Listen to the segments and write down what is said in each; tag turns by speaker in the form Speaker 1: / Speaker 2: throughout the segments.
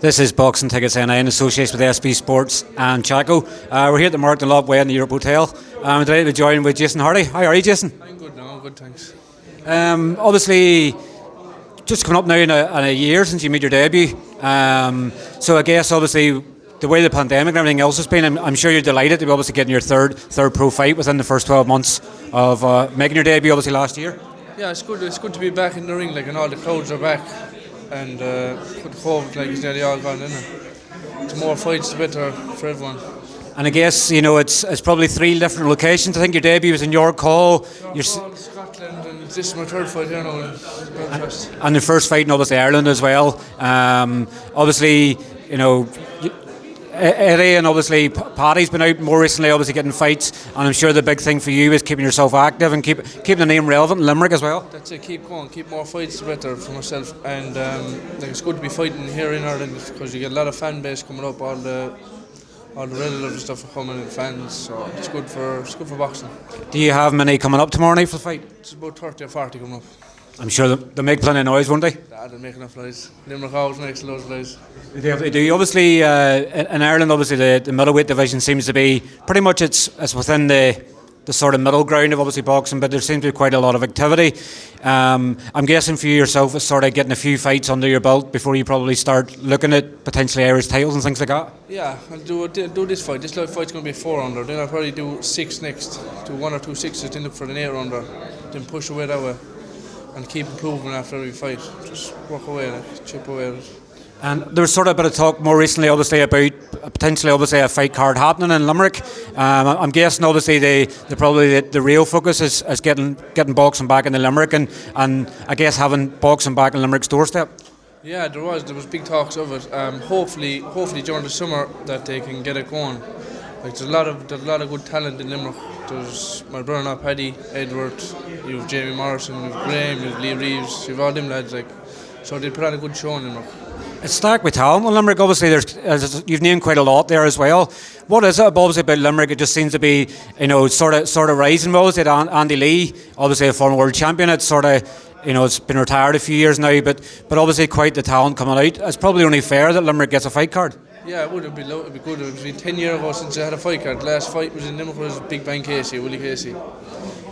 Speaker 1: This is Boxing Tickets NI in association with SB Sports and Chaco. We're here at the Mark Dunlop Way in the Europe Hotel. I'm delighted to be joined with Jason Harty. How are you, Jason?
Speaker 2: I'm good now, I'm good, thanks.
Speaker 1: Obviously, just coming up now in a year since you made your debut. So I guess obviously the way the pandemic and everything else has been, I'm sure you're delighted to be obviously getting your third pro fight within the first 12 months of making your debut obviously last year.
Speaker 2: Yeah, it's good to be back in the ring, and all the crowds are back. And with COVID, it's nearly all gone in. The more fights, the better for everyone.
Speaker 1: And I guess, it's probably 3 different locations. I think your debut was in York Hall.
Speaker 2: Scotland, and this is my third fight here now in Belfast.
Speaker 1: And the first fight in obviously Ireland as well. Obviously, Eddie and obviously Paddy's been out more recently, obviously getting fights, and I'm sure the big thing for you is keeping yourself active and keeping the name relevant in Limerick as well.
Speaker 2: That's it, keep going, keep more fights, the better for myself. And it's good to be fighting here in Ireland because you get a lot of fan base coming up, all the relatives and stuff are coming and fans, so it's good for boxing.
Speaker 1: Do you have many coming up tomorrow night for the fight?
Speaker 2: It's about 30 or 40 coming up.
Speaker 1: I'm sure they'll make plenty of noise, won't they?
Speaker 2: Nah, they'll make enough noise. Limerick always makes loads of noise.
Speaker 1: They do. Obviously, in Ireland, obviously the middleweight division seems to be pretty much it's within the sort of middle ground of obviously boxing, but there seems to be quite a lot of activity. I'm guessing for you yourself, it's sort of getting a few fights under your belt before you probably start looking at potentially Irish titles and things like that.
Speaker 2: Yeah, I'll do this fight. This fight's going to be a 4-rounder. Then I'll probably do 6 next. Do 1 or 2 6s, then look for an 8-rounder. Then push away that way. And keep improving after every fight. Just work away, chip away at it.
Speaker 1: And there was sort of a bit of talk more recently, obviously, about potentially, obviously, a fight card happening in Limerick. I'm guessing, obviously, the real focus is getting boxing back in the Limerick, and I guess having boxing back in Limerick's doorstep. Yeah,
Speaker 2: there was big talks of it. Hopefully during the summer that they can get it going. There's a lot of good talent in Limerick. There's my brother Paddy, Edward, you've Jamie Morrison, you've Graham, you've Lee Reeves, you've all them lads so they put on a good show in Limerick. It's
Speaker 1: stacked with talent in Limerick. Obviously, you've named quite a lot there as well. What is it obviously about Limerick? It just seems to be sort of rising. Obviously, Andy Lee, obviously a former world champion. It's sort of it's been retired a few years now, but obviously quite the talent coming out. It's probably only fair that Limerick gets a fight card.
Speaker 2: Yeah, it would. It'd be good. It was 10 years ago since I had a fight card. The last fight was in Limerick was Big Bang Willie Casey.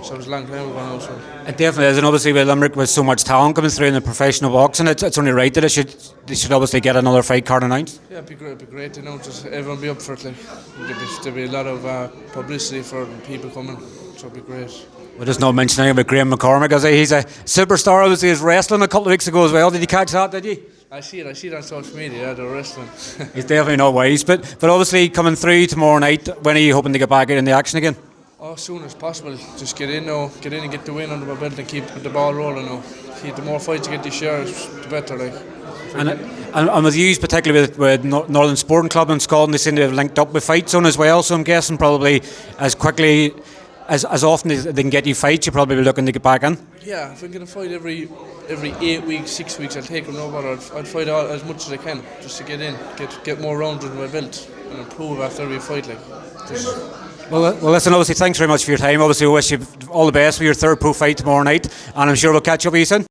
Speaker 2: So it was a long time ago now. So.
Speaker 1: It definitely is, and obviously with Limerick with so much talent coming through in the professional boxing, it's only right that they should obviously get another fight card announced.
Speaker 2: Yeah, it'd be great. Just everyone be up for it. There'd be a lot of publicity for people coming, so it'd be great.
Speaker 1: We'll just not mention anything about Graham McCrory because he's a superstar. Obviously, he's wrestling a couple of weeks ago as well. Did you catch that? Did you?
Speaker 2: I see it on social media. Yeah, they're wrestling.
Speaker 1: He's definitely not wise, but obviously coming through tomorrow night. When are you hoping to get back in the action again?
Speaker 2: As soon as possible. Just get in and get the win under my belt and keep the ball rolling now. The more fights you get this year, the better.
Speaker 1: And with you, particularly with Northern Sporting Club in Scotland, they seem to have linked up with Fight Zone as well. So I'm guessing probably as quickly as often as they can get you fights, you're probably looking to get back in.
Speaker 2: Yeah, if I get a fight every 8 weeks, 6 weeks, I'll take them. No bother. I'd fight as much as I can just to get in, get more rounds under my belt, and improve after every fight.
Speaker 1: Well, listen, obviously, thanks very much for your time. Obviously, we wish you all the best for your third pro fight tomorrow night, and I'm sure we'll catch up with you soon.